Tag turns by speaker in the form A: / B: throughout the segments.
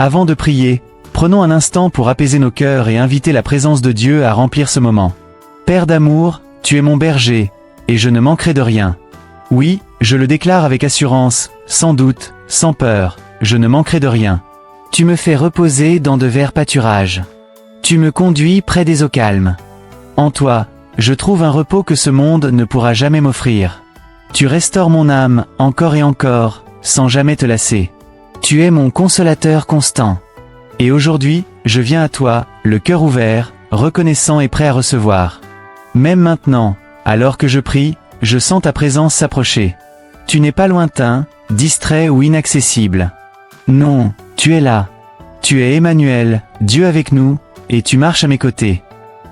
A: Avant de prier, prenons un instant pour apaiser nos cœurs et inviter la présence de Dieu à remplir ce moment. Père d'amour, tu es mon berger, et je ne manquerai de rien. Oui, je le déclare avec assurance, sans doute, sans peur, je ne manquerai de rien. Tu me fais reposer dans de verts pâturages. Tu me conduis près des eaux calmes. En toi, je trouve un repos que ce monde ne pourra jamais m'offrir. Tu restaures mon âme, encore et encore, sans jamais te lasser. Tu es mon consolateur constant. Et aujourd'hui, je viens à toi, le cœur ouvert, reconnaissant et prêt à recevoir. Même maintenant, alors que je prie, je sens ta présence s'approcher. Tu n'es pas lointain, distrait ou inaccessible. Non, tu es là. Tu es Emmanuel, Dieu avec nous, et tu marches à mes côtés.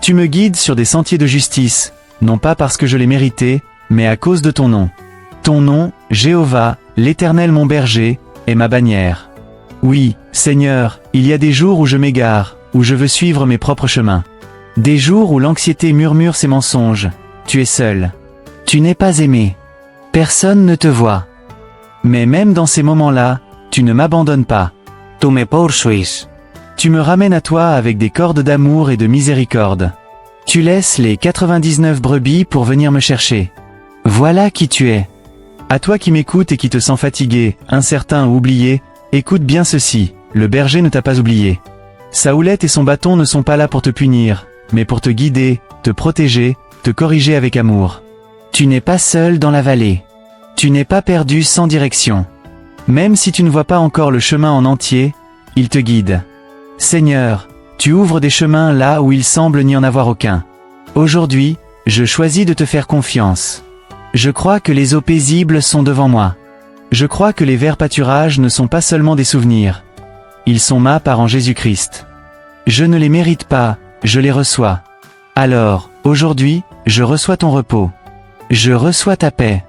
A: Tu me guides sur des sentiers de justice, non pas parce que je l'ai mérité, mais à cause de ton nom. Ton nom, Jéhovah, l'Éternel mon berger, est ma bannière. Oui, Seigneur, il y a des jours où je m'égare, où je veux suivre mes propres chemins. Des jours où l'anxiété murmure ses mensonges. Tu es seul. Tu n'es pas aimé. Personne ne te voit. Mais même dans ces moments-là, tu ne m'abandonnes pas.
B: Tu me poursuis.
A: Tu me ramènes à toi avec des cordes d'amour et de miséricorde. Tu laisses les 99 brebis pour venir me chercher. Voilà qui tu es. À toi qui m'écoutes et qui te sens fatigué, incertain ou oublié, écoute bien ceci, le berger ne t'a pas oublié. Sa houlette et son bâton ne sont pas là pour te punir, mais pour te guider, te protéger, te corriger avec amour. Tu n'es pas seul dans la vallée. Tu n'es pas perdu sans direction. Même si tu ne vois pas encore le chemin en entier, il te guide. Seigneur, tu ouvres des chemins là où il semble n'y en avoir aucun. Aujourd'hui, je choisis de te faire confiance. Je crois que les eaux paisibles sont devant moi. Je crois que les verts pâturages ne sont pas seulement des souvenirs. Ils sont ma part en Jésus-Christ. Je ne les mérite pas, je les reçois. Alors, aujourd'hui, je reçois ton repos. Je reçois ta paix.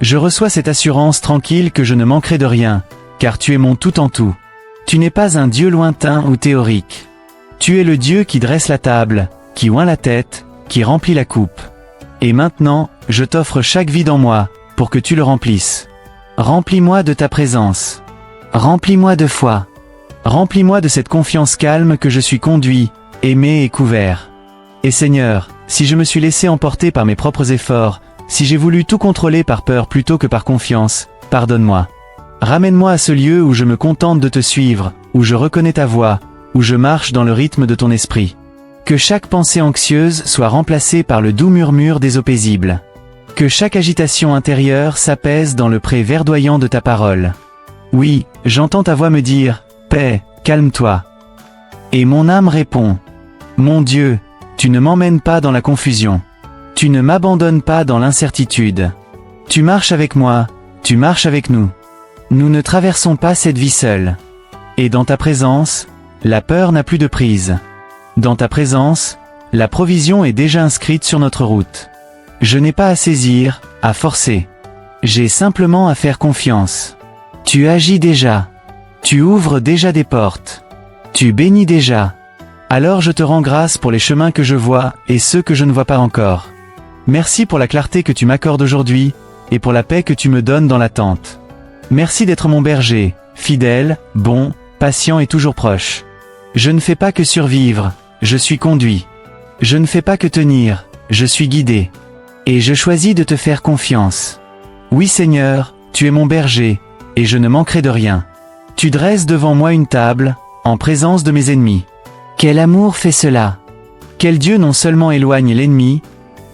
A: Je reçois cette assurance tranquille que je ne manquerai de rien, car tu es mon tout en tout. Tu n'es pas un Dieu lointain ou théorique. Tu es le Dieu qui dresse la table, qui oint la tête, qui remplit la coupe. Et maintenant, je t'offre chaque vide en moi, pour que tu le remplisses. Remplis-moi de ta présence. Remplis-moi de foi. Remplis-moi de cette confiance calme que je suis conduit, aimé et couvert. Et Seigneur, si je me suis laissé emporter par mes propres efforts, si j'ai voulu tout contrôler par peur plutôt que par confiance, pardonne-moi. Ramène-moi à ce lieu où je me contente de te suivre, où je reconnais ta voix, où je marche dans le rythme de ton esprit. Que chaque pensée anxieuse soit remplacée par le doux murmure des eaux paisibles. Que chaque agitation intérieure s'apaise dans le pré verdoyant de ta parole. Oui, j'entends ta voix me dire, « Paix, calme-toi ». Et mon âme répond, « Mon Dieu, tu ne m'emmènes pas dans la confusion. Tu ne m'abandonnes pas dans l'incertitude. Tu marches avec moi, tu marches avec nous. Nous ne traversons pas cette vie seule. Et dans ta présence, la peur n'a plus de prise. Dans ta présence, la provision est déjà inscrite sur notre route. Je n'ai pas à saisir, à forcer. J'ai simplement à faire confiance. Tu agis déjà. Tu ouvres déjà des portes. Tu bénis déjà. Alors je te rends grâce pour les chemins que je vois et ceux que je ne vois pas encore. Merci pour la clarté que tu m'accordes aujourd'hui, et pour la paix que tu me donnes dans l'attente. Merci d'être mon berger, fidèle, bon, patient et toujours proche. Je ne fais pas que survivre, je suis conduit. Je ne fais pas que tenir, je suis guidé. Et je choisis de te faire confiance. Oui Seigneur, tu es mon berger, et je ne manquerai de rien. Tu dresses devant moi une table, en présence de mes ennemis. Quel amour fait cela! Quel Dieu non seulement éloigne l'ennemi,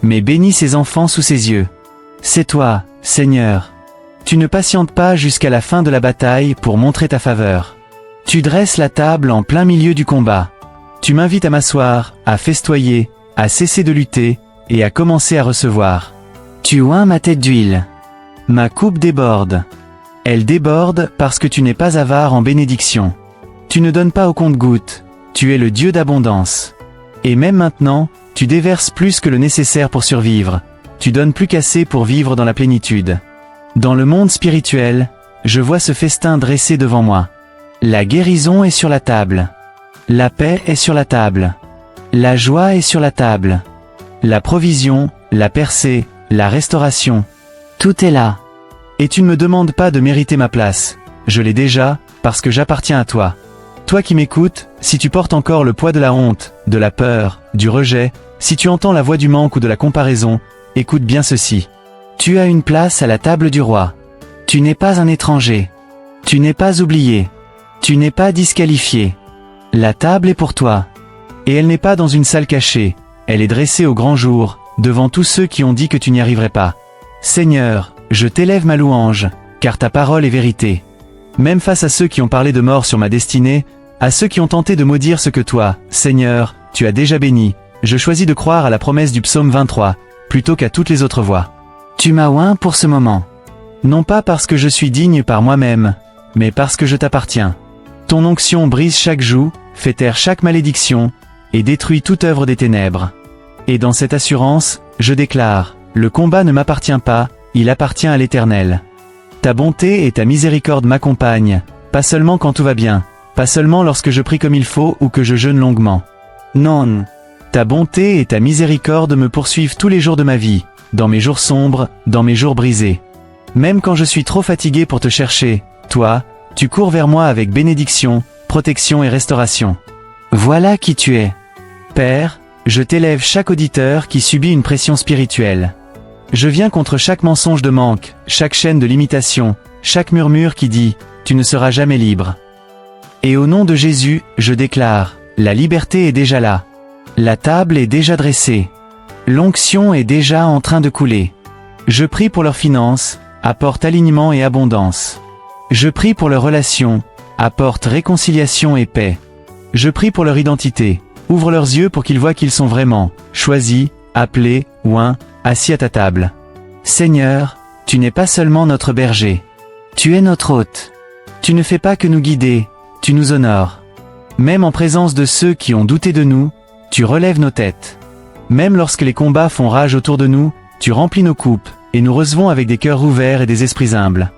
A: mais bénit ses enfants sous ses yeux. C'est toi, Seigneur. Tu ne patientes pas jusqu'à la fin de la bataille pour montrer ta faveur. Tu dresses la table en plein milieu du combat. Tu m'invites à m'asseoir, à festoyer, à cesser de lutter, et à commencer à recevoir. Tu oins ma tête d'huile. Ma coupe déborde. Elle déborde parce que tu n'es pas avare en bénédiction. Tu ne donnes pas au compte-gouttes, tu es le Dieu d'abondance. Et même maintenant, tu déverses plus que le nécessaire pour survivre. Tu donnes plus qu'assez pour vivre dans la plénitude. Dans le monde spirituel, je vois ce festin dressé devant moi. La guérison est sur la table. La paix est sur la table. La joie est sur la table. La provision, la percée, la restauration. Tout est là. Et tu ne me demandes pas de mériter ma place. Je l'ai déjà, parce que j'appartiens à toi. toi qui m'écoutes, si tu portes encore le poids de la honte, de la peur, du rejet, si tu entends la voix du manque ou de la comparaison, écoute bien ceci. Tu as une place à la table du roi. Tu n'es pas un étranger. Tu n'es pas oublié. Tu n'es pas disqualifié. La table est pour toi. Et elle n'est pas dans une salle cachée, elle est dressée au grand jour, devant tous ceux qui ont dit que tu n'y arriverais pas. Seigneur, je t'élève ma louange, car ta parole est vérité. Même face à ceux qui ont parlé de mort sur ma destinée, à ceux qui ont tenté de maudire ce que toi, Seigneur, tu as déjà béni, je choisis de croire à la promesse du psaume 23, plutôt qu'à toutes les autres voix. Tu m'as oint pour ce moment. Non pas parce que je suis digne par moi-même, mais parce que je t'appartiens. Ton onction brise chaque joug, fait taire chaque malédiction, et détruit toute œuvre des ténèbres. Et dans cette assurance, je déclare, le combat ne m'appartient pas, il appartient à l'Éternel. Ta bonté et ta miséricorde m'accompagnent, pas seulement quand tout va bien, pas seulement lorsque je prie comme il faut ou que je jeûne longuement. Non. Ta bonté et ta miséricorde me poursuivent tous les jours de ma vie, dans mes jours sombres, dans mes jours brisés. Même quand je suis trop fatigué pour te chercher, toi, tu cours vers moi avec bénédiction, protection et restauration. Voilà qui tu es. Père, je t'élève chaque auditeur qui subit une pression spirituelle. Je viens contre chaque mensonge de manque, chaque chaîne de limitation, chaque murmure qui dit « Tu ne seras jamais libre ». Et au nom de Jésus, je déclare « La liberté est déjà là. La table est déjà dressée. L'onction est déjà en train de couler. Je prie pour leurs finances, apporte alignement et abondance. Je prie pour leurs relations, apporte réconciliation et paix. Je prie pour leur identité, ouvre leurs yeux pour qu'ils voient qu'ils sont vraiment choisis, appelés, oints, assis à ta table. Seigneur, tu n'es pas seulement notre berger. Tu es notre hôte. Tu ne fais pas que nous guider, tu nous honores. Même en présence de ceux qui ont douté de nous, tu relèves nos têtes. Même lorsque les combats font rage autour de nous, tu remplis nos coupes, et nous recevons avec des cœurs ouverts et des esprits humbles.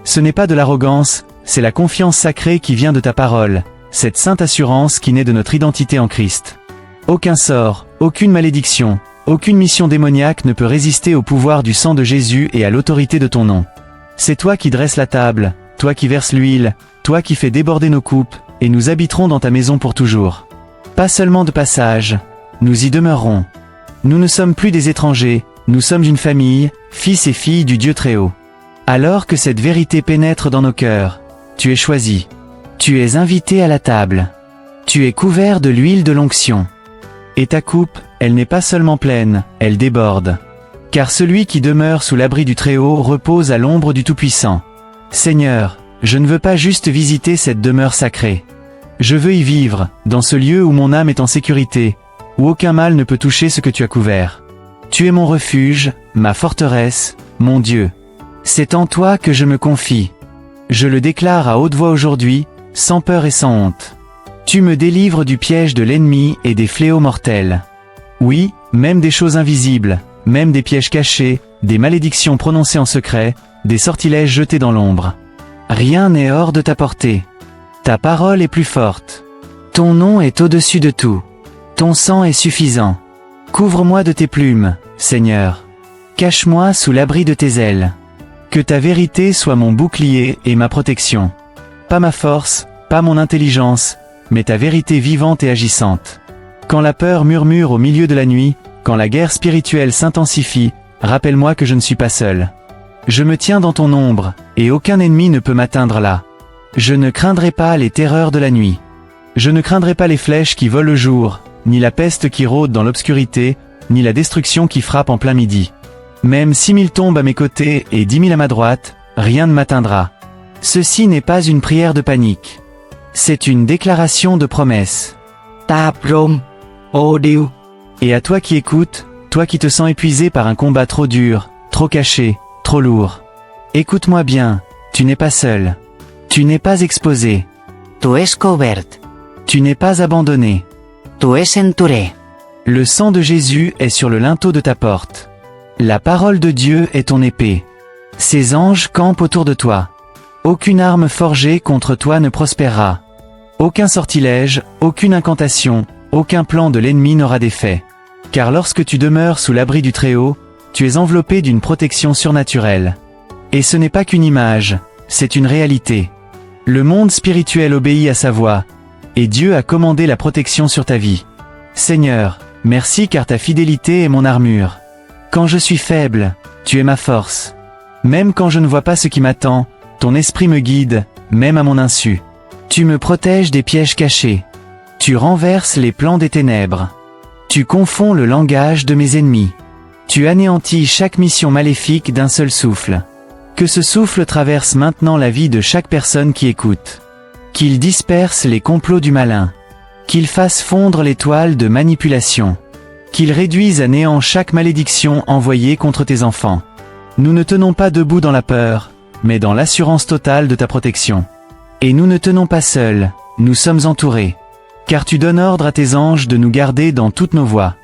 A: Ce n'est pas de l'arrogance, c'est la confiance sacrée qui vient de ta parole, cette sainte assurance qui naît de notre identité en Christ. Aucun sort, aucune malédiction, aucune mission démoniaque ne peut résister au pouvoir du sang de Jésus et à l'autorité de ton nom. C'est toi qui dresses la table, toi qui verses l'huile, toi qui fais déborder nos coupes, et nous habiterons dans ta maison pour toujours. Pas seulement de passage, nous y demeurerons. Nous ne sommes plus des étrangers, nous sommes une famille, fils et filles du Dieu Très-Haut. Alors que cette vérité pénètre dans nos cœurs, tu es choisi. Tu es invité à la table. Tu es couvert de l'huile de l'onction. Et ta coupe, elle n'est pas seulement pleine, elle déborde. Car celui qui demeure sous l'abri du Très-Haut repose à l'ombre du Tout-Puissant. Seigneur, je ne veux pas juste visiter cette demeure sacrée. Je veux y vivre, dans ce lieu où mon âme est en sécurité, où aucun mal ne peut toucher ce que tu as couvert. Tu es mon refuge, ma forteresse, mon Dieu. C'est en toi que je me confie. Je le déclare à haute voix aujourd'hui, sans peur et sans honte. Tu me délivres du piège de l'ennemi et des fléaux mortels. Oui, même des choses invisibles, même des pièges cachés, des malédictions prononcées en secret, des sortilèges jetés dans l'ombre. Rien n'est hors de ta portée. Ta parole est plus forte. Ton nom est au-dessus de tout. Ton sang est suffisant. Couvre-moi de tes plumes, Seigneur. Cache-moi sous l'abri de tes ailes. Que ta vérité soit mon bouclier et ma protection. Pas ma force, pas mon intelligence, mais ta vérité vivante et agissante. Quand la peur murmure au milieu de la nuit, quand la guerre spirituelle s'intensifie, rappelle-moi que je ne suis pas seul. Je me tiens dans ton ombre, et aucun ennemi ne peut m'atteindre là. Je ne craindrai pas les terreurs de la nuit. Je ne craindrai pas les flèches qui volent le jour, ni la peste qui rôde dans l'obscurité, ni la destruction qui frappe en plein midi. Même 6000 tombent à mes côtés et 10 000 à ma droite, rien ne m'atteindra. Ceci n'est pas une prière de panique. C'est une déclaration de promesse.
B: Ta prom, ô Dieu.
A: Et à toi qui écoutes, toi qui te sens épuisé par un combat trop dur, trop caché, trop lourd. Écoute-moi bien, tu n'es pas seul. Tu n'es pas exposé.
B: Tu es cobert.
A: Tu n'es pas abandonné.
B: Tu es entouré.
A: Le sang de Jésus est sur le linteau de ta porte. La parole de Dieu est ton épée. Ses anges campent autour de toi. Aucune arme forgée contre toi ne prospérera. Aucun sortilège, aucune incantation, aucun plan de l'ennemi n'aura d'effet. Car lorsque tu demeures sous l'abri du Très-Haut, tu es enveloppé d'une protection surnaturelle. Et ce n'est pas qu'une image, c'est une réalité. Le monde spirituel obéit à sa voix. et Dieu a commandé la protection sur ta vie. Seigneur, merci car ta fidélité est mon armure. Quand je suis faible, tu es ma force. Même quand je ne vois pas ce qui m'attend, ton esprit me guide, même à mon insu. Tu me protèges des pièges cachés. Tu renverses les plans des ténèbres. Tu confonds le langage de mes ennemis. Tu anéantis chaque mission maléfique d'un seul souffle. Que ce souffle traverse maintenant la vie de chaque personne qui écoute. Qu'il disperse les complots du malin. Qu'il fasse fondre les toiles de manipulation. Qu'il réduise à néant chaque malédiction envoyée contre tes enfants. Nous ne tenons pas debout dans la peur, mais dans l'assurance totale de ta protection. Et nous ne tenons pas seuls, nous sommes entourés. Car tu donnes ordre à tes anges de nous garder dans toutes nos voies.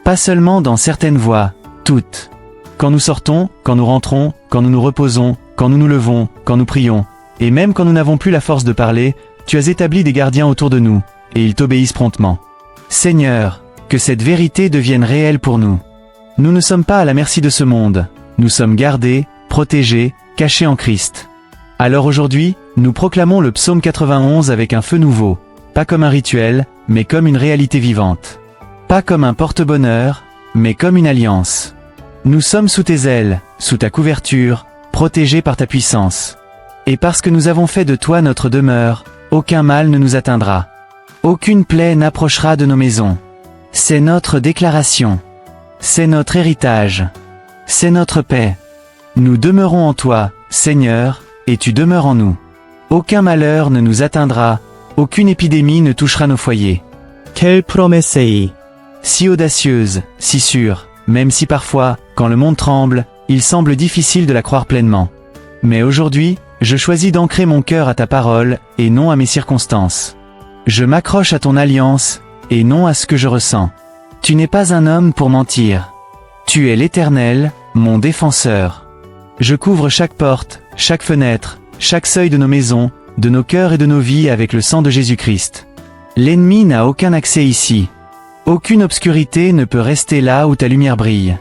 A: Pas seulement dans certaines voies, toutes. Quand nous sortons, quand nous rentrons, quand nous nous reposons, quand nous nous levons, quand nous prions, et même quand nous n'avons plus la force de parler, tu as établi des gardiens autour de nous, et ils t'obéissent promptement. Seigneur, que cette vérité devienne réelle pour nous. Nous ne sommes pas à la merci de ce monde, nous sommes gardés, protégés, cachés en Christ. Alors aujourd'hui, nous proclamons le psaume 91 avec un feu nouveau, pas comme un rituel, mais comme une réalité vivante. Pas comme un porte-bonheur, mais comme une alliance. Nous sommes sous tes ailes, sous ta couverture, protégés par ta puissance. Et parce que nous avons fait de toi notre demeure, aucun mal ne nous atteindra. Aucune plaie n'approchera de nos maisons. C'est notre déclaration. C'est notre héritage. C'est notre paix. Nous demeurons en toi, Seigneur, et tu demeures en nous. Aucun malheur ne nous atteindra, aucune épidémie ne touchera nos foyers.
C: Quelle promesse!
A: Si audacieuse, si sûre, même si parfois, quand le monde tremble, il semble difficile de la croire pleinement. Mais aujourd'hui, je choisis d'ancrer mon cœur à ta parole, et non à mes circonstances. Je m'accroche à ton alliance, et non à ce que je ressens. Tu n'es pas un homme pour mentir. Tu es l'Éternel, mon défenseur. Je couvre chaque porte, chaque fenêtre, chaque seuil de nos maisons, de nos cœurs et de nos vies avec le sang de Jésus-Christ. L'ennemi n'a aucun accès ici. Aucune obscurité ne peut rester là où ta lumière brille.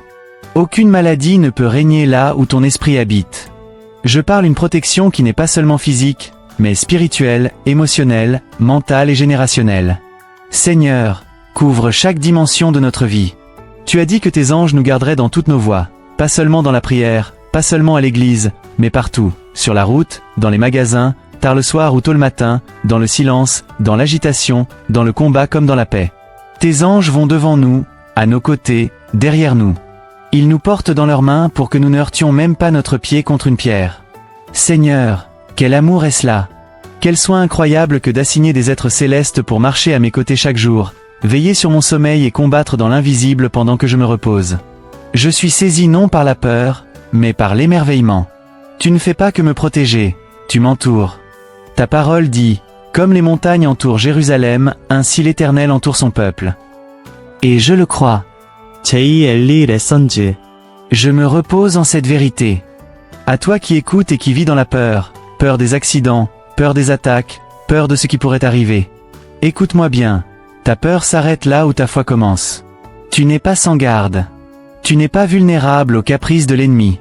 A: Aucune maladie ne peut régner là où ton esprit habite. Je parle une protection qui n'est pas seulement physique, mais spirituelle, émotionnelle, mentale et générationnelle. Seigneur, couvre chaque dimension de notre vie. Tu as dit que tes anges nous garderaient dans toutes nos voies, pas seulement dans la prière, pas seulement à l'église, mais partout, sur la route, dans les magasins, tard le soir ou tôt le matin, dans le silence, dans l'agitation, dans le combat comme dans la paix. Tes anges vont devant nous, à nos côtés, derrière nous. Ils nous portent dans leurs mains pour que nous ne heurtions même pas notre pied contre une pierre. Seigneur, quel amour est cela! Quel soin incroyable que d'assigner des êtres célestes pour marcher à mes côtés chaque jour, veiller sur mon sommeil et combattre dans l'invisible pendant que je me repose. Je suis saisi non par la peur, mais par l'émerveillement. Tu ne fais pas que me protéger, tu m'entoures. Ta parole dit, comme les montagnes entourent Jérusalem, ainsi l'Éternel entoure son peuple. Et je le crois.
C: 제2엘리 레선즈.
A: Je me repose en cette vérité. À toi qui écoutes et qui vis dans la peur, peur des accidents, peur des attaques, peur de ce qui pourrait arriver. Écoute-moi bien, ta peur s'arrête là où ta foi commence. Tu n'es pas sans garde. Tu n'es pas vulnérable aux caprices de l'ennemi.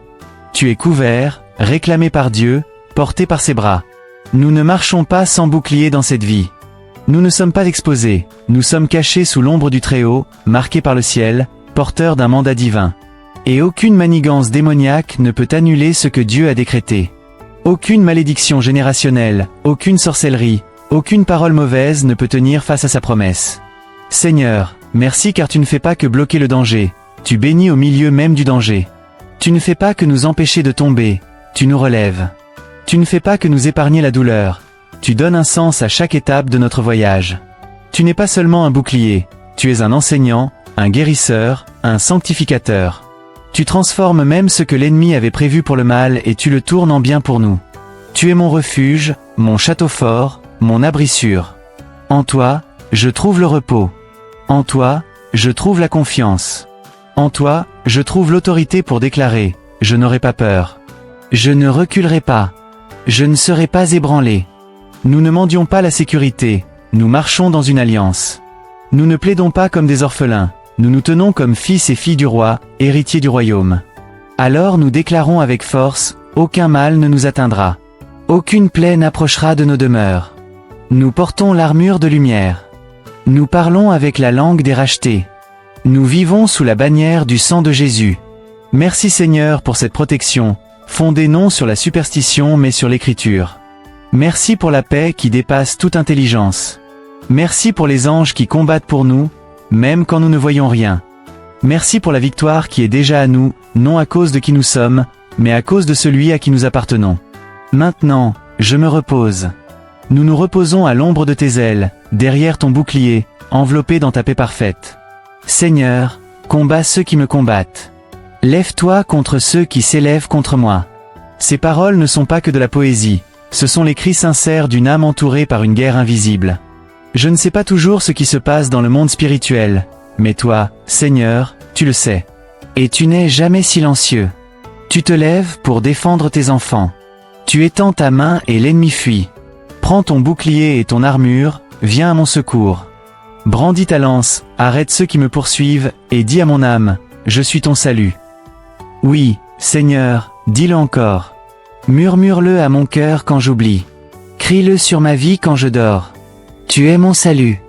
A: Tu es couvert, réclamé par Dieu, porté par ses bras. Nous ne marchons pas sans bouclier dans cette vie. Nous ne sommes pas exposés, nous sommes cachés sous l'ombre du Très-Haut, marqués par le ciel, porteurs d'un mandat divin. Et aucune manigance démoniaque ne peut annuler ce que Dieu a décrété. Aucune malédiction générationnelle, aucune sorcellerie, aucune parole mauvaise ne peut tenir face à sa promesse. Seigneur, merci car tu ne fais pas que bloquer le danger, tu bénis au milieu même du danger. Tu ne fais pas que nous empêcher de tomber, tu nous relèves. Tu ne fais pas que nous épargner la douleur, tu donnes un sens à chaque étape de notre voyage. Tu n'es pas seulement un bouclier, tu es un enseignant, un guérisseur, un sanctificateur. Tu transformes même ce que l'ennemi avait prévu pour le mal et tu le tournes en bien pour nous. Tu es mon refuge, mon château fort, mon abri sûr. En toi, je trouve le repos. En toi, je trouve la confiance. En toi, je trouve l'autorité pour déclarer, je n'aurai pas peur. Je ne reculerai pas. Je ne serai pas ébranlé. Nous ne mendions pas la sécurité, nous marchons dans une alliance. Nous ne plaidons pas comme des orphelins, nous nous tenons comme fils et filles du roi, héritiers du royaume. Alors nous déclarons avec force, aucun mal ne nous atteindra. Aucune plaie n'approchera de nos demeures. Nous portons l'armure de lumière. Nous parlons avec la langue des rachetés. Nous vivons sous la bannière du sang de Jésus. Merci Seigneur pour cette protection, fondée non sur la superstition mais sur l'écriture. Merci pour la paix qui dépasse toute intelligence. Merci pour les anges qui combattent pour nous, même quand nous ne voyons rien. Merci pour la victoire qui est déjà à nous, non à cause de qui nous sommes, mais à cause de celui à qui nous appartenons. Maintenant, je me repose. Nous nous reposons à l'ombre de tes ailes, derrière ton bouclier, enveloppé dans ta paix parfaite. Seigneur, combats ceux qui me combattent. Lève-toi contre ceux qui s'élèvent contre moi. Ces paroles ne sont pas que de la poésie, ce sont les cris sincères d'une âme entourée par une guerre invisible. Je ne sais pas toujours ce qui se passe dans le monde spirituel, mais toi, Seigneur, tu le sais. Et tu n'es jamais silencieux. Tu te lèves pour défendre tes enfants. Tu étends ta main et l'ennemi fuit. Prends ton bouclier et ton armure, viens à mon secours. Brandis ta lance, arrête ceux qui me poursuivent, et dis à mon âme, je suis ton salut. Oui, Seigneur, dis-le encore. Murmure-le à mon cœur quand j'oublie. Crie-le sur ma vie quand je dors. Tu es mon salut.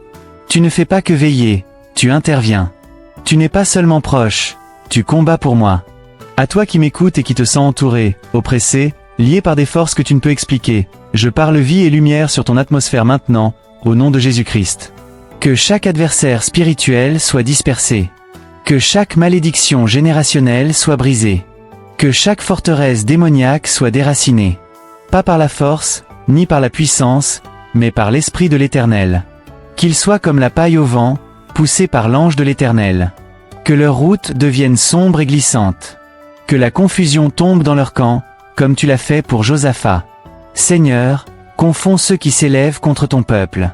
A: Tu ne fais pas que veiller, tu interviens. Tu n'es pas seulement proche, tu combats pour moi. À toi qui m'écoutes et qui te sens entouré, oppressé, lié par des forces que tu ne peux expliquer, je parle vie et lumière sur ton atmosphère maintenant, au nom de Jésus-Christ. Que chaque adversaire spirituel soit dispersé. Que chaque malédiction générationnelle soit brisée. Que chaque forteresse démoniaque soit déracinée. Pas par la force, ni par la puissance, mais par l'Esprit de l'Éternel. Qu'ils soient comme la paille au vent, poussés par l'ange de l'Éternel. Que leur route devienne sombre et glissante. Que la confusion tombe dans leur camp, comme tu l'as fait pour Josaphat. Seigneur, confonds ceux qui s'élèvent contre ton peuple.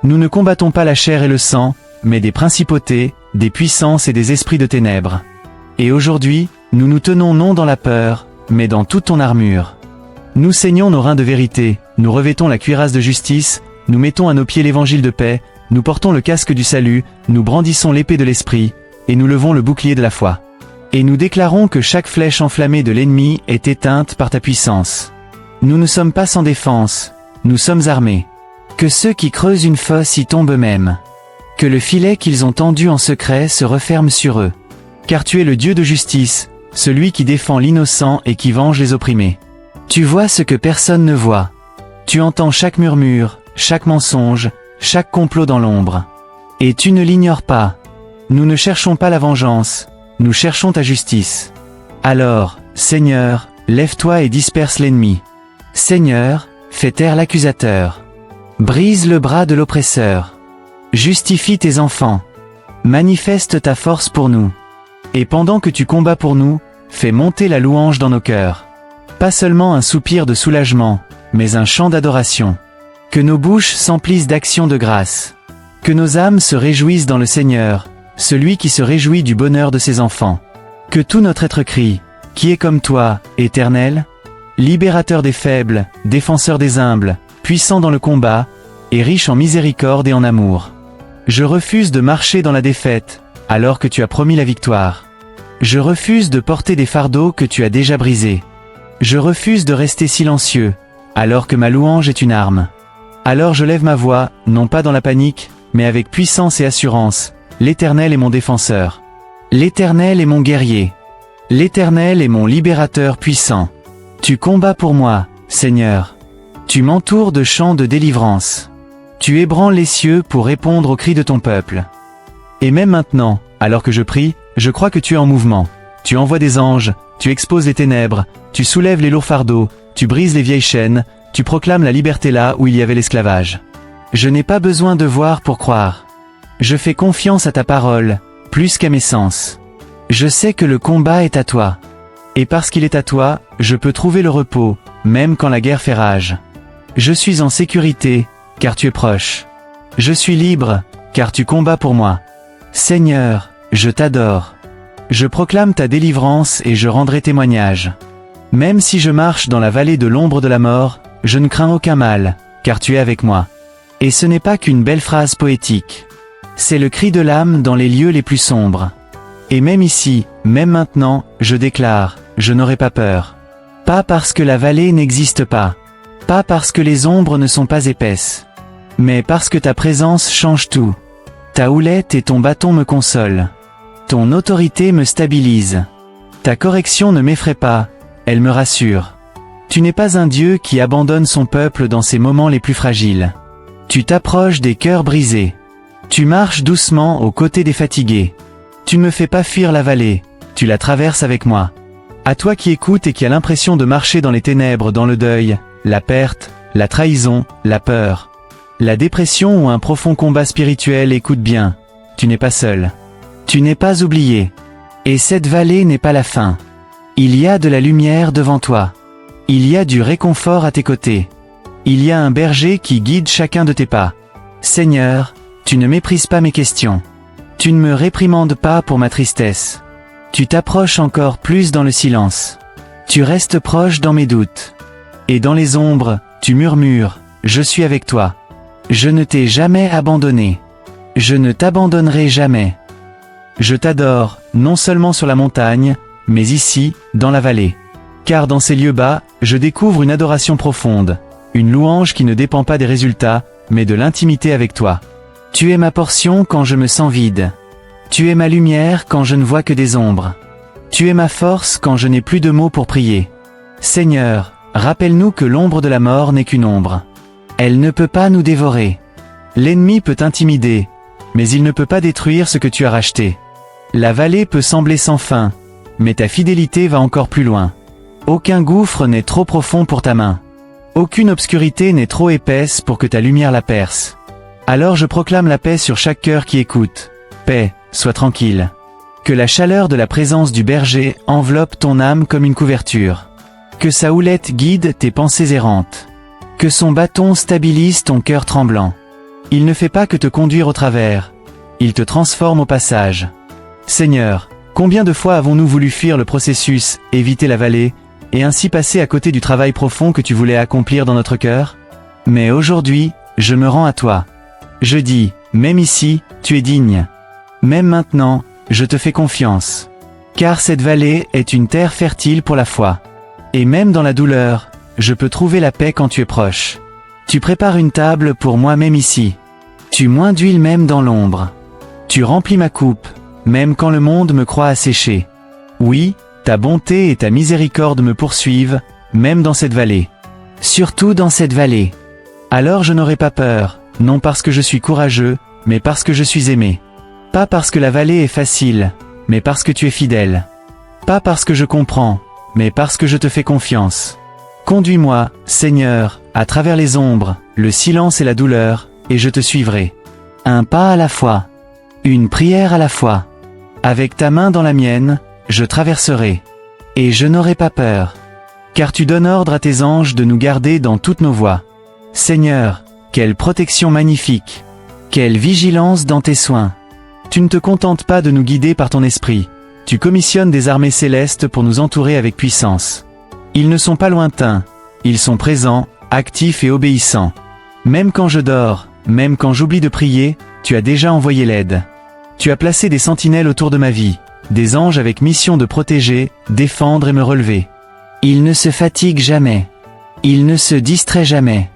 A: Nous ne combattons pas la chair et le sang, mais des principautés, des puissances et des esprits de ténèbres. Et aujourd'hui, nous nous tenons non dans la peur, mais dans toute ton armure. Nous saignons nos reins de vérité, nous revêtons la cuirasse de justice, nous mettons à nos pieds l'évangile de paix, nous portons le casque du salut, nous brandissons l'épée de l'esprit, et nous levons le bouclier de la foi. Et nous déclarons que chaque flèche enflammée de l'ennemi est éteinte par ta puissance. Nous ne sommes pas sans défense, nous sommes armés. Que ceux qui creusent une fosse y tombent eux-mêmes. Que le filet qu'ils ont tendu en secret se referme sur eux. Car tu es le Dieu de justice, celui qui défend l'innocent et qui venge les opprimés. Tu vois ce que personne ne voit. Tu entends chaque murmure, chaque mensonge, chaque complot dans l'ombre. Et tu ne l'ignores pas. Nous ne cherchons pas la vengeance, nous cherchons ta justice. Alors, Seigneur, lève-toi et disperse l'ennemi. Seigneur, fais taire l'accusateur. Brise le bras de l'oppresseur. Justifie tes enfants. Manifeste ta force pour nous. Et pendant que tu combats pour nous, fais monter la louange dans nos cœurs. Pas seulement un soupir de soulagement, mais un chant d'adoration. Que nos bouches s'emplissent d'actions de grâce. Que nos âmes se réjouissent dans le Seigneur, celui qui se réjouit du bonheur de ses enfants. Que tout notre être crie, qui est comme toi, Éternel, libérateur des faibles, défenseur des humbles, puissant dans le combat, et riche en miséricorde et en amour. Je refuse de marcher dans la défaite, alors que tu as promis la victoire. Je refuse de porter des fardeaux que tu as déjà brisés. Je refuse de rester silencieux, alors que ma louange est une arme. Alors je lève ma voix, non pas dans la panique, mais avec puissance et assurance. L'Éternel est mon défenseur. L'Éternel est mon guerrier. L'Éternel est mon libérateur puissant. Tu combats pour moi, Seigneur. Tu m'entoures de chants de délivrance. Tu ébranles les cieux pour répondre aux cris de ton peuple. Et même maintenant, alors que je prie, je crois que tu es en mouvement. Tu envoies des anges, tu exposes les ténèbres, tu soulèves les lourds fardeaux, tu brises les vieilles chaînes, tu proclames la liberté là où il y avait l'esclavage. Je n'ai pas besoin de voir pour croire. Je fais confiance à ta parole, plus qu'à mes sens. Je sais que le combat est à toi. Et parce qu'il est à toi, je peux trouver le repos, même quand la guerre fait rage. Je suis en sécurité, car tu es proche. Je suis libre, car tu combats pour moi. Seigneur, je t'adore. Je proclame ta délivrance et je rendrai témoignage. Même si je marche dans la vallée de l'ombre de la mort, je ne crains aucun mal, car tu es avec moi. Et ce n'est pas qu'une belle phrase poétique. C'est le cri de l'âme dans les lieux les plus sombres. Et même ici, même maintenant, je déclare, je n'aurai pas peur. Pas parce que la vallée n'existe pas. Pas parce que les ombres ne sont pas épaisses. Mais parce que ta présence change tout. Ta houlette et ton bâton me consolent. Ton autorité me stabilise. Ta correction ne m'effraie pas, elle me rassure. Tu n'es pas un Dieu qui abandonne son peuple dans ses moments les plus fragiles. Tu t'approches des cœurs brisés. Tu marches doucement aux côtés des fatigués. Tu ne me fais pas fuir la vallée, tu la traverses avec moi. À toi qui écoutes et qui a l'impression de marcher dans les ténèbres, dans le deuil, la perte, la trahison, la peur, la dépression ou un profond combat spirituel, écoute bien, tu n'es pas seul. Tu n'es pas oublié. Et cette vallée n'est pas la fin. Il y a de la lumière devant toi. Il y a du réconfort à tes côtés. Il y a un berger qui guide chacun de tes pas. Seigneur, tu ne méprises pas mes questions. Tu ne me réprimandes pas pour ma tristesse. Tu t'approches encore plus dans le silence. Tu restes proche dans mes doutes. Et dans les ombres, tu murmures, je suis avec toi. Je ne t'ai jamais abandonné. Je ne t'abandonnerai jamais. Je t'adore, non seulement sur la montagne, mais ici, dans la vallée. Car dans ces lieux bas, je découvre une adoration profonde, une louange qui ne dépend pas des résultats, mais de l'intimité avec toi. Tu es ma portion quand je me sens vide. Tu es ma lumière quand je ne vois que des ombres. Tu es ma force quand je n'ai plus de mots pour prier. Seigneur, rappelle-nous que l'ombre de la mort n'est qu'une ombre. Elle ne peut pas nous dévorer. L'ennemi peut t'intimider, mais il ne peut pas détruire ce que tu as racheté. La vallée peut sembler sans fin, mais ta fidélité va encore plus loin. Aucun gouffre n'est trop profond pour ta main. Aucune obscurité n'est trop épaisse pour que ta lumière la perce. Alors je proclame la paix sur chaque cœur qui écoute. Paix, sois tranquille. Que la chaleur de la présence du berger enveloppe ton âme comme une couverture. Que sa houlette guide tes pensées errantes. Que son bâton stabilise ton cœur tremblant. Il ne fait pas que te conduire au travers. Il te transforme au passage. Seigneur, combien de fois avons-nous voulu fuir le processus, éviter la vallée, et ainsi passer à côté du travail profond que tu voulais accomplir dans notre cœur? Mais aujourd'hui, je me rends à toi. Je dis, même ici, tu es digne. Même maintenant, je te fais confiance. Car cette vallée est une terre fertile pour la foi. Et même dans la douleur, je peux trouver la paix quand tu es proche. Tu prépares une table pour moi même ici. Tu moins d'huile même dans l'ombre. Tu remplis ma coupe, même quand le monde me croit asséché. Oui, ta bonté et ta miséricorde me poursuivent, même dans cette vallée. Surtout dans cette vallée. Alors je n'aurai pas peur, non parce que je suis courageux, mais parce que je suis aimé. Pas parce que la vallée est facile, mais parce que tu es fidèle. Pas parce que je comprends, mais parce que je te fais confiance. Conduis-moi, Seigneur, à travers les ombres, le silence et la douleur, et je te suivrai. Un pas à la fois. Une prière à la fois. Avec ta main dans la mienne, je traverserai. Et je n'aurai pas peur. Car tu donnes ordre à tes anges de nous garder dans toutes nos voies. Seigneur, quelle protection magnifique. Quelle vigilance dans tes soins. Tu ne te contentes pas de nous guider par ton esprit. Tu commissionnes des armées célestes pour nous entourer avec puissance. Ils ne sont pas lointains. Ils sont présents, actifs et obéissants. Même quand je dors, même quand j'oublie de prier, tu as déjà envoyé l'aide. Tu as placé des sentinelles autour de ma vie, des anges avec mission de protéger, défendre et me relever. Ils ne se fatiguent jamais. Ils ne se distraient jamais.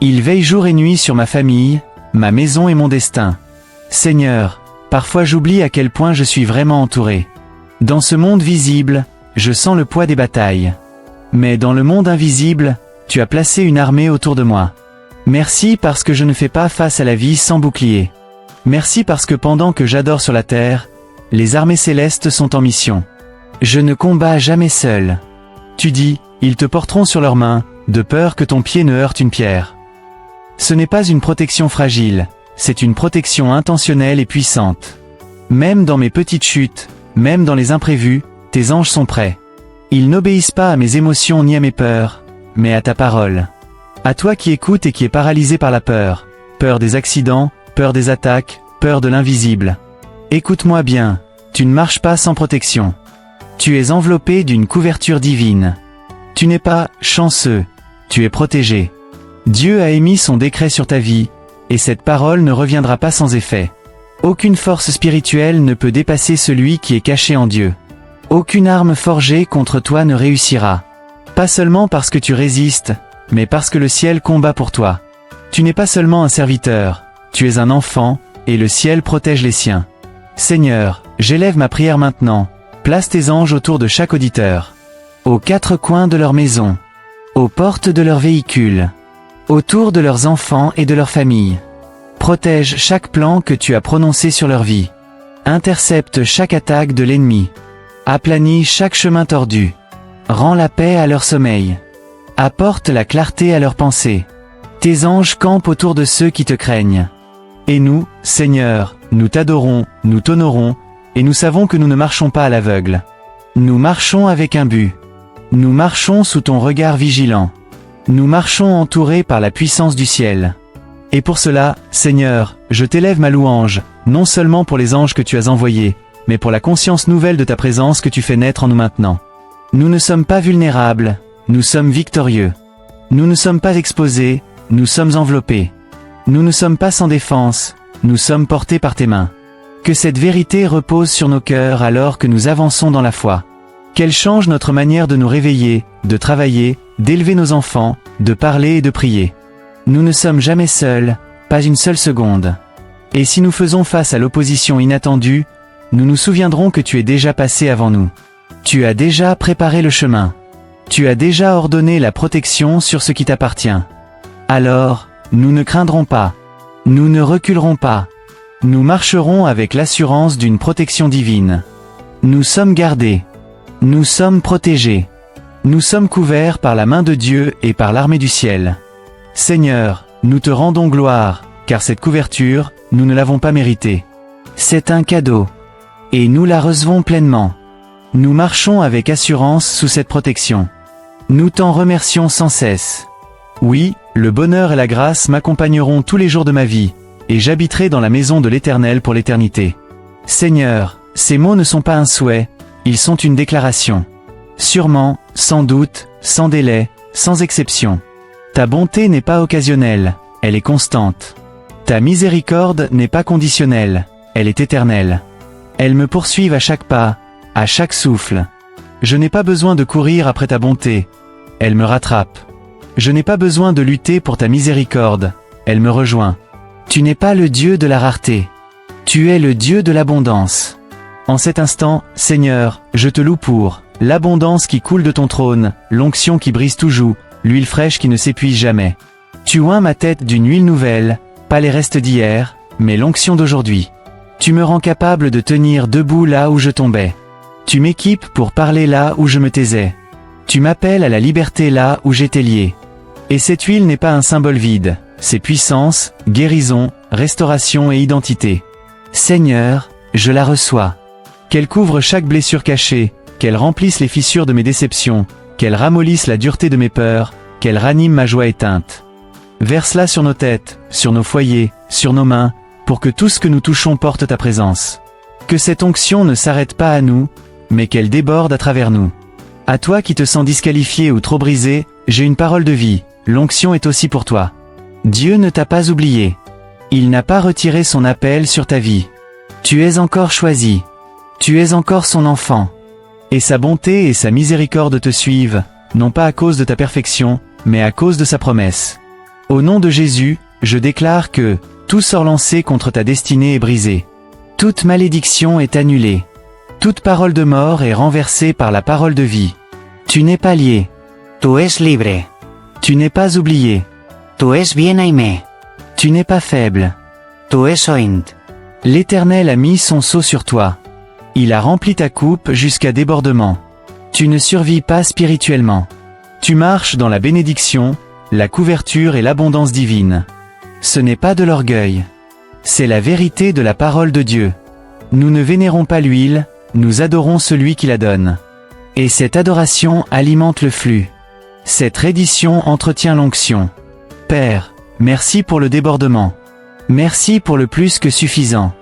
A: Ils veillent jour et nuit sur ma famille, ma maison et mon destin. Seigneur, parfois j'oublie à quel point je suis vraiment entouré. Dans ce monde visible, je sens le poids des batailles. Mais dans le monde invisible, tu as placé une armée autour de moi. Merci parce que je ne fais pas face à la vie sans bouclier. Merci parce que pendant que j'adore sur la terre, les armées célestes sont en mission. Je ne combats jamais seul. Tu dis, ils te porteront sur leurs mains, de peur que ton pied ne heurte une pierre. Ce n'est pas une protection fragile, c'est une protection intentionnelle et puissante. Même dans mes petites chutes, même dans les imprévus, tes anges sont prêts. Ils n'obéissent pas à mes émotions ni à mes peurs, mais à ta parole. À toi qui écoutes et qui es paralysé par la peur. Peur des accidents, peur des attaques, peur de l'invisible. Écoute-moi bien, tu ne marches pas sans protection. Tu es enveloppé d'une couverture divine. Tu n'es pas chanceux, tu es protégé. Dieu a émis son décret sur ta vie, et cette parole ne reviendra pas sans effet. Aucune force spirituelle ne peut dépasser celui qui est caché en Dieu. Aucune arme forgée contre toi ne réussira. Pas seulement parce que tu résistes, mais parce que le ciel combat pour toi. Tu n'es pas seulement un serviteur, tu es un enfant, et le ciel protège les siens. Seigneur, j'élève ma prière maintenant, place tes anges autour de chaque auditeur. Aux quatre coins de leur maison, aux portes de leur véhicule, autour de leurs enfants et de leur famille. Protège chaque plan que tu as prononcé sur leur vie. Intercepte chaque attaque de l'ennemi. Aplanis chaque chemin tordu. Rends la paix à leur sommeil. Apporte la clarté à leurs pensées. Tes anges campent autour de ceux qui te craignent. Et nous, Seigneur, nous t'adorons, nous t'honorons, et nous savons que nous ne marchons pas à l'aveugle. Nous marchons avec un but. Nous marchons sous ton regard vigilant. Nous marchons entourés par la puissance du ciel. Et pour cela, Seigneur, je t'élève ma louange, non seulement pour les anges que tu as envoyés, mais pour la conscience nouvelle de ta présence que tu fais naître en nous maintenant. Nous ne sommes pas vulnérables, nous sommes victorieux. Nous ne sommes pas exposés, nous sommes enveloppés. Nous ne sommes pas sans défense, nous sommes portés par tes mains. Que cette vérité repose sur nos cœurs alors que nous avançons dans la foi. Qu'elle change notre manière de nous réveiller, de travailler, d'élever nos enfants, de parler et de prier. Nous ne sommes jamais seuls, pas une seule seconde. Et si nous faisons face à l'opposition inattendue, nous nous souviendrons que tu es déjà passé avant nous. Tu as déjà préparé le chemin. Tu as déjà ordonné la protection sur ce qui t'appartient. Alors, nous ne craindrons pas. Nous ne reculerons pas. Nous marcherons avec l'assurance d'une protection divine. Nous sommes gardés. Nous sommes protégés. Nous sommes couverts par la main de Dieu et par l'armée du ciel. Seigneur, nous te rendons gloire, car cette couverture, nous ne l'avons pas méritée. C'est un cadeau. Et nous la recevons pleinement. Nous marchons avec assurance sous cette protection. Nous t'en remercions sans cesse. Oui, le bonheur et la grâce m'accompagneront tous les jours de ma vie, et j'habiterai dans la maison de l'Éternel pour l'éternité. Seigneur, ces mots ne sont pas un souhait, ils sont une déclaration. Sûrement, sans doute, sans délai, sans exception. Ta bonté n'est pas occasionnelle, elle est constante. Ta miséricorde n'est pas conditionnelle, elle est éternelle. Elles me poursuivent à chaque pas, à chaque souffle. Je n'ai pas besoin de courir après ta bonté, elle me rattrape. Je n'ai pas besoin de lutter pour ta miséricorde, elle me rejoint. Tu n'es pas le Dieu de la rareté. Tu es le Dieu de l'abondance. En cet instant, Seigneur, je te loue pour l'abondance qui coule de ton trône, l'onction qui brise tout joug, l'huile fraîche qui ne s'épuise jamais. Tu oins ma tête d'une huile nouvelle, pas les restes d'hier, mais l'onction d'aujourd'hui. Tu me rends capable de tenir debout là où je tombais. Tu m'équipes pour parler là où je me taisais. Tu m'appelles à la liberté là où j'étais lié. Et cette huile n'est pas un symbole vide, c'est puissance, guérison, restauration et identité. Seigneur, je la reçois. Qu'elle couvre chaque blessure cachée, qu'elle remplisse les fissures de mes déceptions, qu'elle ramollisse la dureté de mes peurs, qu'elle ranime ma joie éteinte. Verse-la sur nos têtes, sur nos foyers, sur nos mains, pour que tout ce que nous touchons porte ta présence. Que cette onction ne s'arrête pas à nous, mais qu'elle déborde à travers nous. À toi qui te sens disqualifié ou trop brisé, j'ai une parole de vie, l'onction est aussi pour toi. Dieu ne t'a pas oublié. Il n'a pas retiré son appel sur ta vie. Tu es encore choisi. Tu es encore son enfant. Et sa bonté et sa miséricorde te suivent, non pas à cause de ta perfection, mais à cause de sa promesse. Au nom de Jésus, je déclare que tout sort lancé contre ta destinée est brisé. Toute malédiction est annulée. Toute parole de mort est renversée par la parole de vie. Tu n'es pas lié.
B: Tu es libre.
A: Tu n'es pas oublié.
B: Tu es bien aimé.
A: Tu n'es pas faible.
B: Tu es oint.
A: L'Éternel a mis son sceau sur toi. Il a rempli ta coupe jusqu'à débordement. Tu ne survis pas spirituellement. Tu marches dans la bénédiction, la couverture et l'abondance divine. Ce n'est pas de l'orgueil. C'est la vérité de la parole de Dieu. Nous ne vénérons pas l'huile, nous adorons celui qui la donne. Et cette adoration alimente le flux. Cette reddition entretient l'onction. Père, merci pour le débordement. Merci pour le plus que suffisant.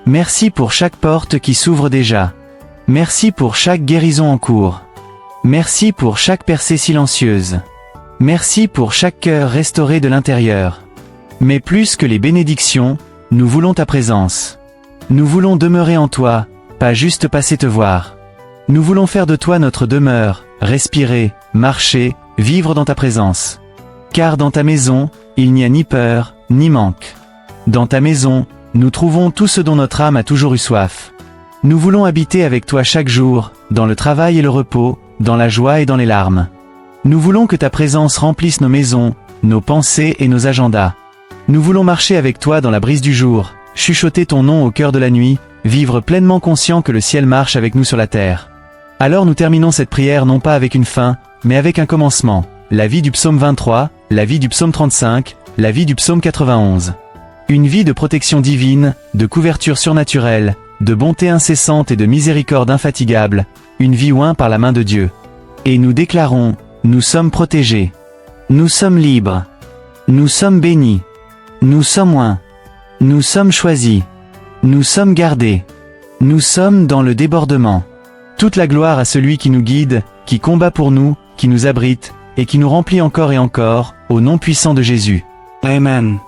A: Merci pour chaque porte qui s'ouvre déjà. Merci pour chaque guérison en cours. Merci pour chaque percée silencieuse. Merci pour chaque cœur restauré de l'intérieur. Mais plus que les bénédictions, nous voulons ta présence. Nous voulons demeurer en toi, pas juste passer te voir. Nous voulons faire de toi notre demeure, respirer, marcher, vivre dans ta présence. Car dans ta maison, il n'y a ni peur, ni manque. Dans ta maison, nous trouvons tout ce dont notre âme a toujours eu soif. Nous voulons habiter avec toi chaque jour, dans le travail et le repos, dans la joie et dans les larmes. Nous voulons que ta présence remplisse nos maisons, nos pensées et nos agendas. Nous voulons marcher avec toi dans la brise du jour, chuchoter ton nom au cœur de la nuit, vivre pleinement conscient que le ciel marche avec nous sur la terre. Alors nous terminons cette prière non pas avec une fin, mais avec un commencement. La vie du psaume 23, la vie du psaume 35, la vie du psaume 91. Une vie de protection divine, de couverture surnaturelle, de bonté incessante et de miséricorde infatigable, une vie oint par la main de Dieu. Et nous déclarons, nous sommes protégés. Nous sommes libres. Nous sommes bénis. Nous sommes oints. Nous sommes choisis. Nous sommes gardés. Nous sommes dans le débordement. Toute la gloire à celui qui nous guide, qui combat pour nous, qui nous abrite, et qui nous remplit encore et encore, au nom puissant de Jésus.
B: Amen.